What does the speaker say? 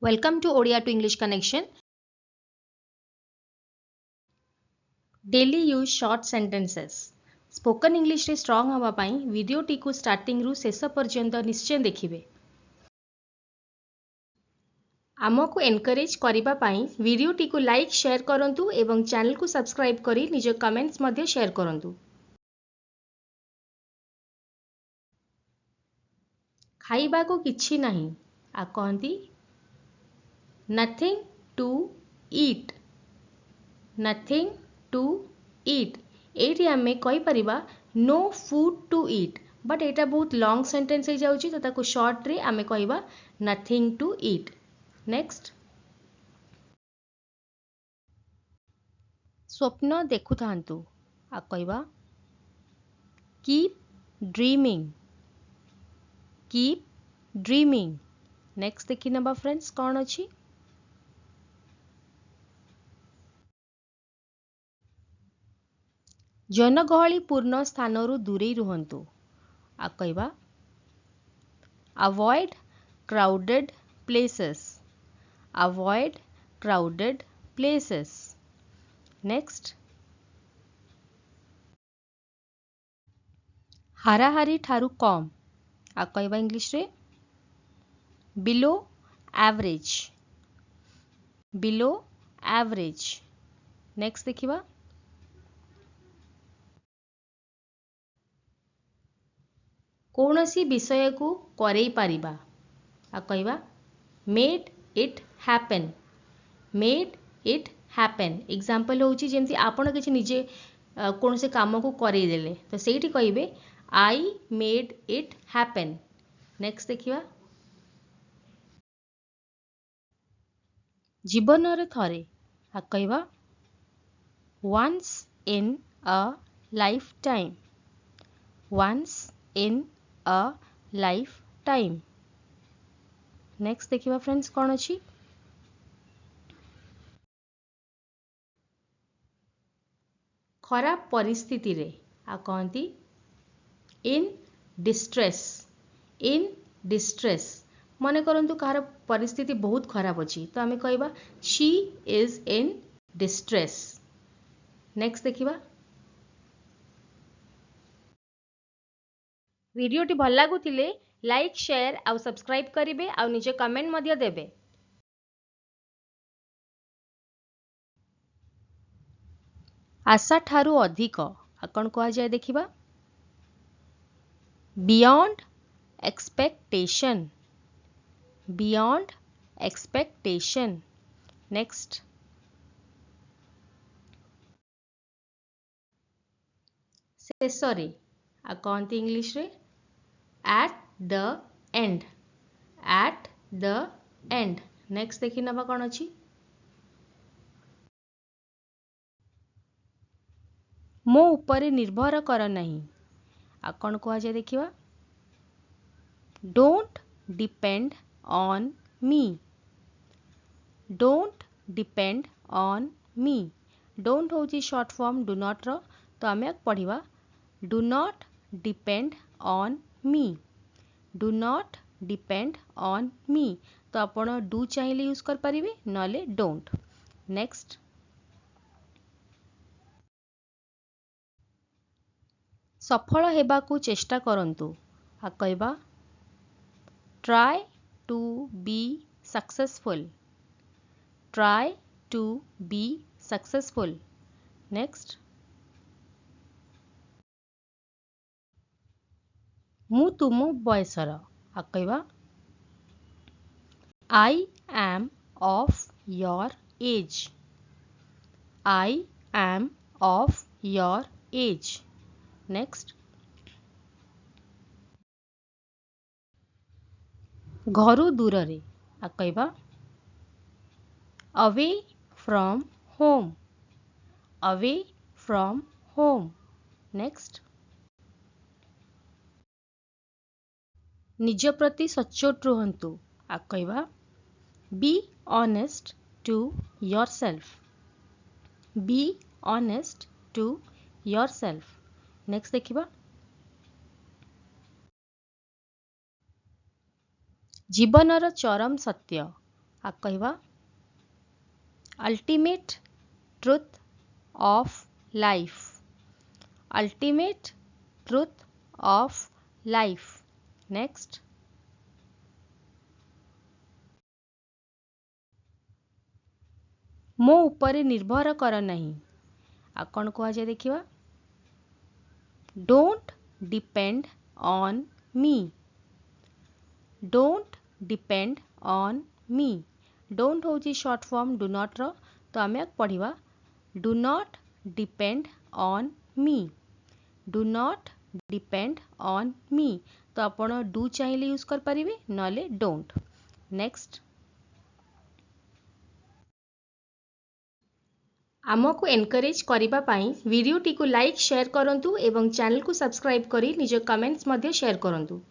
Welcome to Odia to English Connection. Daily use short sentences. Spoken English रे strong हवा पाई video T को starting रु शेष पर्यंत निश्चय देखिबे. आमको एनकरेज करिबा पाई वीडियो टी को लाइक शेयर करंतु एवं चैनल को सब्सक्राइब करी निज कमेंट्स मध्ये शेयर करंतु. खाइबा को किछि नाही आ कहंती nothing to eat. nothing to eat. एठी आमे कहि परिबा no food to eat, but एटा बहुत लॉन्ग सेंटेंस हो जाउची तो ताको शॉर्ट रे आमे कहिबा nothing to eat. नेक्स्ट, स्वप्न देखु थांतु आ कहिबा keep dreaming. keep dreaming. Next देखि नबा फ्रेंड्स कोन अछि जनगहली पूर्ण स्थानरू दूरे रुहंतु आ कहिबा avoid crowded places. Avoid crowded places. Next, हाराहारी ठारू कम आ कहिबा इंग्लिश रे below average. Below average. Next देखिबा कौनसी विषय को करई पारिबा आ कहिबा made it happen. Made it happen. Example होउची जेमति आपण किछि निजे कौनसे काम को करई देले तो सेठी कहिबे I made it happen. Next देखिबा जीवन रे थरे आ कहिबा once in a lifetime. once in a lifetime. Next देखिबा फ्रेंड्स कोन अछि खराब परिस्थिति रे आ कहंती इन डिस्ट्रेस. इन डिस्ट्रेस माने करंतु कार परिस्थिति बहुत खराब अछि तो आमे कहबा she is in distress. Next देखिबा वीडियो टी भल लागुतिले लाइक शेयर आउ सब्सक्राइब करिवे आउ निजे कमेंट मध्य देबे. आशा ठारू अधिक आ कोन कहा जाय देखिबा beyond expectation. Beyond expectation. Next, शेषरे आ कहंती इंग्लिश रे at the end. at the end. Next देखि नबा कोन अछि मो ऊपर निर्भर कर नहीं आ कोन कहा जाय देखिबा don't depend on me. Don't depend on me. Don't होची शॉर्ट फॉर्म डू नॉट रो तो आमे पढ़िबा do not depend on me. Do not depend on me तो आपण डू चाहिए यूज कर परिबे नले डोंट. नेक्स्ट, सफल हेबा को चेष्टा करंतु आ कहबा try to be successful. Try to be successful. Next, मु तुम बयसर आ कहबा I am of your age. I am of your age. Next, घरु दूर रे आ कहबा away from home. Away from home. Next, निज प्रति सचोट रुहंतु आ कहबा be honest to yourself. Be honest to yourself. Next देखिबा जीवनर चरम सत्य आ कहवा ultimate truth of life, ultimate truth of life. Next मो उपरे निर्भर कर नहीं, आ कौन कह जाए देखिवा don't depend on me, don't depend on me. Don't हूँ शॉर्ट फॉर्म डू नॉट रो, तो आम पढ़ा do not depend on me, do not depend on me. तो आपण डू चाहिए यूज कर पारिबे नले डोंट। नेक्स्ट आमको एनकरेज करिबा पाई वीडियोटी को लाइक शेयर करंतु एवं चैनल को सब्सक्राइब करी निज कमेंट्स मध्य शेयर करंतु।